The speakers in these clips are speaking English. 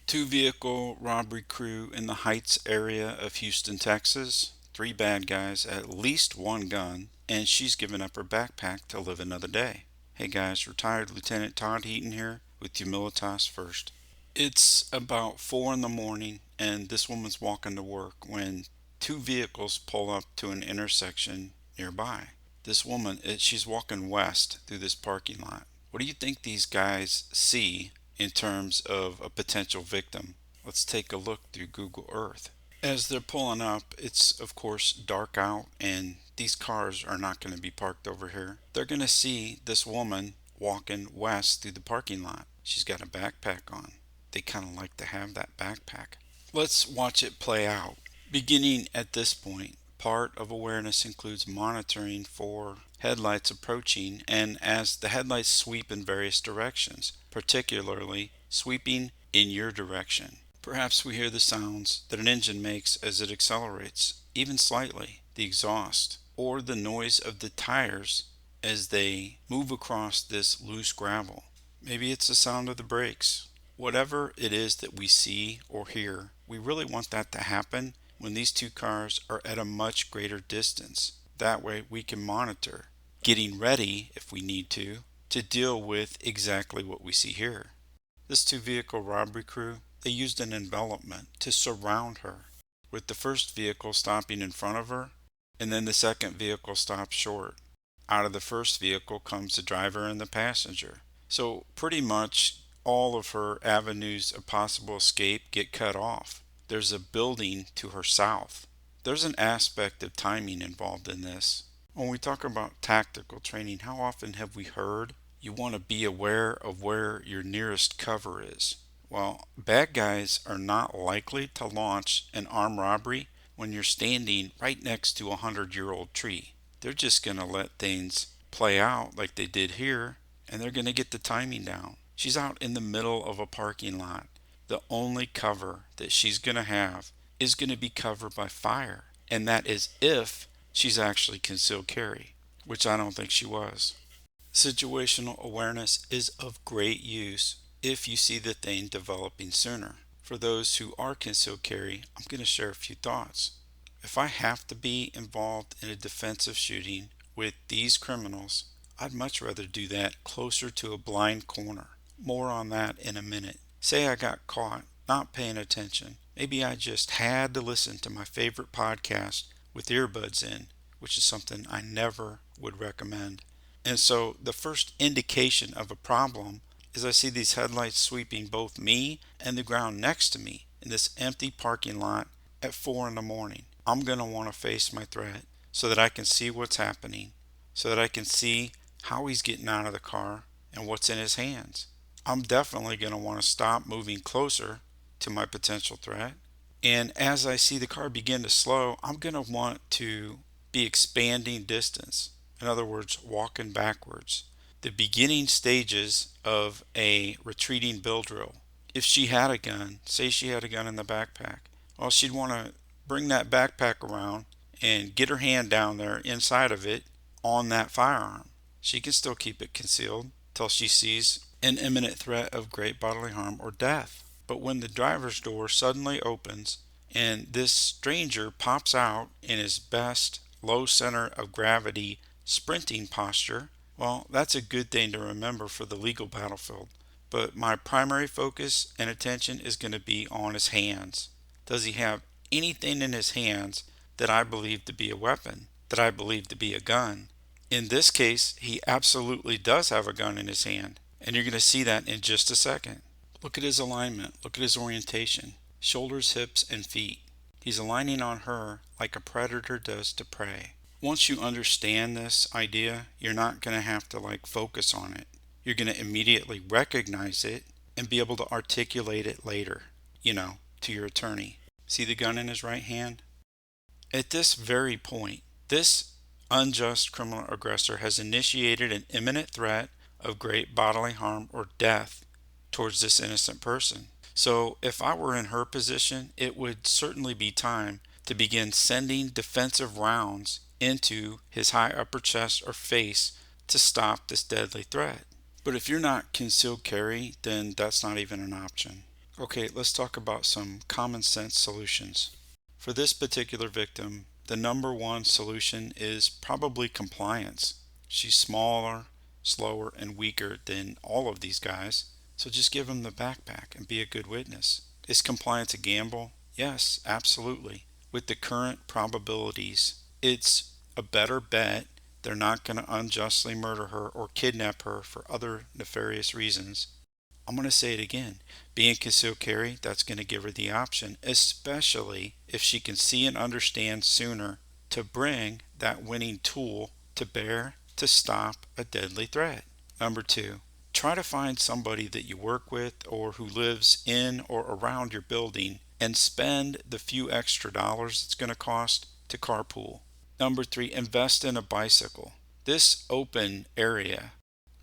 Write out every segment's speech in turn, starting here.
Two-vehicle robbery crew in the Heights area of Houston, Texas. Three bad guys, at least one gun, and she's given up her backpack to live another day. Hey guys, retired Lieutenant Todd Heaton here with Humilitas First. It's about 4 in the morning, and this woman's walking to work when two vehicles pull up to an intersection nearby. This woman, she's walking west through this parking lot. What do you think these guys see in terms of a potential victim? Let's take a look through Google Earth. As they're pulling up, it's of course dark out, and these cars are not going to be parked over here. They're going to see this woman walking west through the parking lot. She's got a backpack on. They kind of like to have that backpack. Let's watch it play out. Beginning at this point, part of awareness includes monitoring for headlights approaching, and as the headlights sweep in various directions, particularly sweeping in your direction. Perhaps we hear the sounds that an engine makes as it accelerates, even slightly, the exhaust, or the noise of the tires as they move across this loose gravel. Maybe it's the sound of the brakes. Whatever it is that we see or hear, we really want that to happen when these two cars are at a much greater distance. That way we can monitor, getting ready, if we need to deal with exactly what we see here. This two-vehicle robbery crew, they used an envelopment to surround her, with the first vehicle stopping in front of her, and then the second vehicle stops short. Out of the first vehicle comes the driver and the passenger. So pretty much all of her avenues of possible escape get cut off. There's a building to her south. There's an aspect of timing involved in this. When we talk about tactical training, how often have we heard you want to be aware of where your nearest cover is? Well, bad guys are not likely to launch an armed robbery when you're standing right next to a 100-year-old tree. They're just going to let things play out like they did here, and they're going to get the timing down. She's out in the middle of a parking lot. The only cover that she's going to have is going to be covered by fire, and that is if she's actually concealed carry, which I don't think she was. Situational awareness is of great use if you see the thing developing sooner. For those who are concealed carry, I'm going to share a few thoughts. If I have to be involved in a defensive shooting with these criminals, I'd much rather do that closer to a blind corner. More on that in a minute. Say I got caught not paying attention. Maybe I just had to listen to my favorite podcast with earbuds in, which is something I never would recommend. And so the first indication of a problem is I see these headlights sweeping both me and the ground next to me in this empty parking lot at 4 in the morning. I'm going to want to face my threat so that I can see what's happening, so that I can see how he's getting out of the car and what's in his hands. I'm definitely going to want to stop moving closer to my potential threat. And as I see the car begin to slow, I'm going to want to be expanding distance. In other words, walking backwards. The beginning stages of a retreating bill drill. If she had a gun, say she had a gun in the backpack, well, she'd want to bring that backpack around and get her hand down there inside of it on that firearm. She can still keep it concealed till she sees an imminent threat of great bodily harm or death. But when the driver's door suddenly opens and this stranger pops out in his best low center of gravity sprinting posture, well, that's a good thing to remember for the legal battlefield. But my primary focus and attention is going to be on his hands. Does he have anything in his hands that I believe to be a weapon, that I believe to be a gun? In this case, he absolutely does have a gun in his hand, and you're going to see that in just a second. Look at his alignment. Look at his orientation. Shoulders, hips, and feet. He's aligning on her like a predator does to prey. Once you understand this idea, you're not going to have to focus on it. You're going to immediately recognize it and be able to articulate it later, to your attorney. See the gun in his right hand? At this very point, this unjust criminal aggressor has initiated an imminent threat of great bodily harm or death towards this innocent person. So if I were in her position, it would certainly be time to begin sending defensive rounds into his high upper chest or face to stop this deadly threat. But if you're not concealed carry, then that's not even an option. Okay, let's talk about some common sense solutions. For this particular victim, the number one solution is probably compliance. She's smaller, slower, and weaker than all of these guys, so just give them the backpack and be a good witness. Is compliance a gamble? Yes, absolutely. With the current probabilities, it's a better bet. They're not going to unjustly murder her or kidnap her for other nefarious reasons. I'm going to say it again. Being concealed carry, that's going to give her the option, especially if she can see and understand sooner to bring that winning tool to bear to stop a deadly threat. Number two, try to find somebody that you work with or who lives in or around your building and spend the few extra dollars it's going to cost to carpool. Number three, invest in a bicycle. This open area,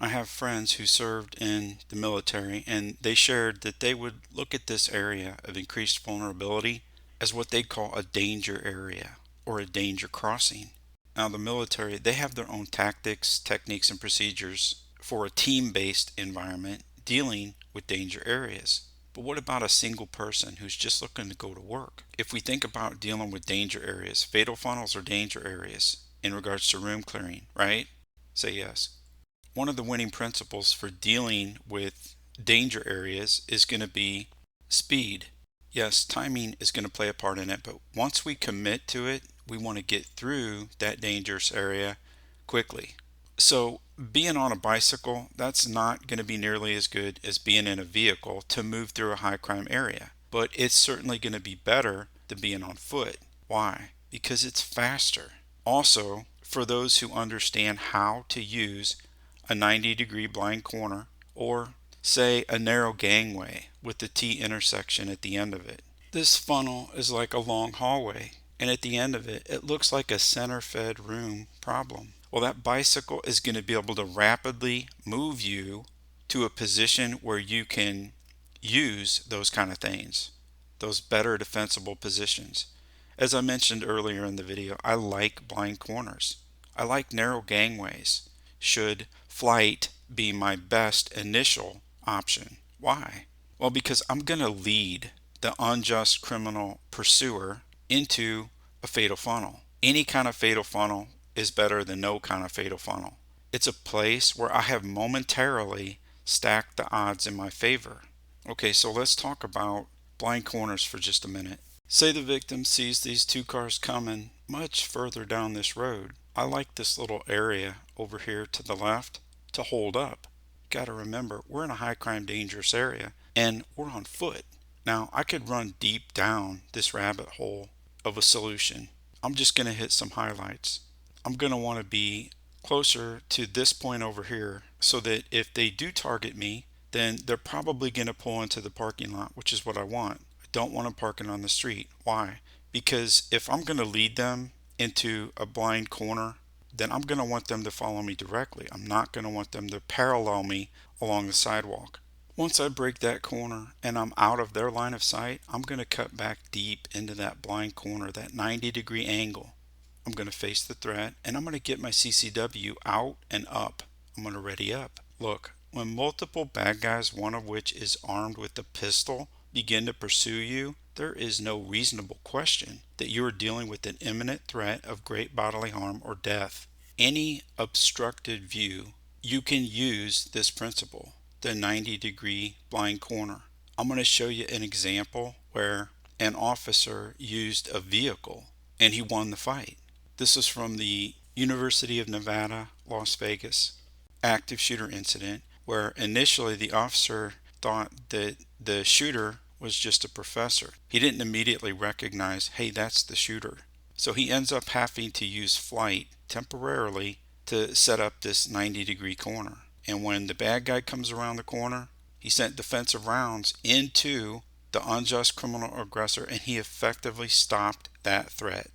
I have friends who served in the military, and they shared that they would look at this area of increased vulnerability as what they call a danger area or a danger crossing. Now, the military, they have their own tactics, techniques, and procedures for a team-based environment dealing with danger areas. But what about a single person who's just looking to go to work? If we think about dealing with danger areas, fatal funnels are danger areas in regards to room clearing, right? Say yes. One of the winning principles for dealing with danger areas is going to be speed. Yes, timing is going to play a part in it, but once we commit to it, we want to get through that dangerous area quickly. So, being on a bicycle, that's not going to be nearly as good as being in a vehicle to move through a high crime area, but it's certainly going to be better than being on foot. Why? Because it's faster. Also, for those who understand how to use a 90-degree blind corner, or say a narrow gangway with the T intersection at the end of it. This funnel is like a long hallway, and at the end of it, it looks like a center-fed room problem. Well, that bicycle is going to be able to rapidly move you to a position where you can use those kind of things, those better defensible positions. As I mentioned earlier in the video, I like blind corners. I like narrow gangways. Should flight be my best initial option? Why? Well, because I'm going to lead the unjust criminal pursuer into a fatal funnel. Any kind of fatal funnel is better than no kind of fatal funnel. It's a place where I have momentarily stacked the odds in my favor. Okay, so let's talk about blind corners for just a minute. Say the victim sees these two cars coming much further down this road. I like this little area over here to the left to hold up. Got to remember, we're in a high crime dangerous area and we're on foot. Now, I could run deep down this rabbit hole of a solution. I'm just going to hit some highlights. I'm going to want to be closer to this point over here so that if they do target me, then they're probably going to pull into the parking lot, which is what I want. I don't want them parking on the street. Why? Because if I'm going to lead them into a blind corner, then I'm going to want them to follow me directly. I'm not going to want them to parallel me along the sidewalk. Once I break that corner and I'm out of their line of sight, I'm going to cut back deep into that blind corner, that 90-degree angle. I'm going to face the threat and I'm going to get my CCW out and up. I'm going to ready up. Look, when multiple bad guys, one of which is armed with a pistol, begin to pursue you, there is no reasonable question that you are dealing with an imminent threat of great bodily harm or death. Any obstructed view, you can use this principle, the 90-degree blind corner. I'm going to show you an example where an officer used a vehicle and he won the fight. This is from the University of Nevada, Las Vegas active shooter incident, where initially the officer thought that the shooter was just a professor. He didn't immediately recognize, hey, that's the shooter. So he ends up having to use flight temporarily to set up this 90-degree corner. And when the bad guy comes around the corner, he sent defensive rounds into the unjust criminal aggressor and he effectively stopped that threat.